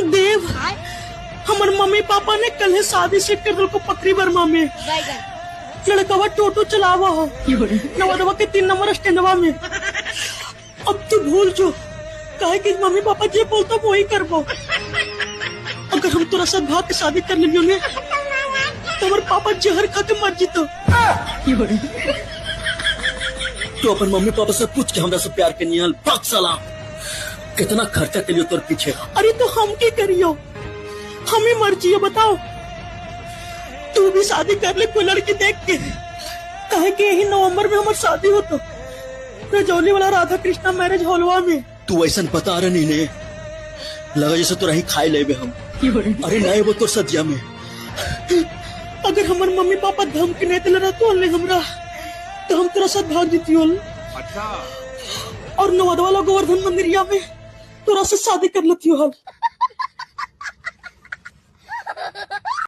देव, हमार mummy papa ने कल है शादी से कर दिल को पकड़ी वर्मा में। लड़कवा टोटो चलावा हो नवादवा के 3 नंबर स्टैंडवा में। अब तू भूल जो काहे कि मम्मी पापा जे बोलता वही करबो। अगर हम तोरा साथ भाग के शादी कर लियो ने तो हमारे पापा जहर खा के मर जीतो। तो अपन मम्मी पापा से पूछ के हमरा से प्यार के नियल भाग साला। कितना खर्चा के लिए तोर पीछे। अरे तो हम की करियो, हमें मर्जी है बताओ। तू भी शादी कर ले कोई लड़की देख के। काहे कि यही नवंबर में हमारी शादी हो तो रजौली वाला राधा कृष्णा मैरिज हॉलवा में। तू ऐसा बता रहे नहीं ने लगा जैसे तो रही खाए लेबे हम। अरे नहीं वो तो सदिया में। अगर हमारे मम्मी पापा धमकी नहीं दिला तो हमरा तो हम तेरा साथ भाग जीती होल। अच्छा। और नवादा वाला गोवर्धन मंदिरिया में तोरा से शादी कर लेती हो।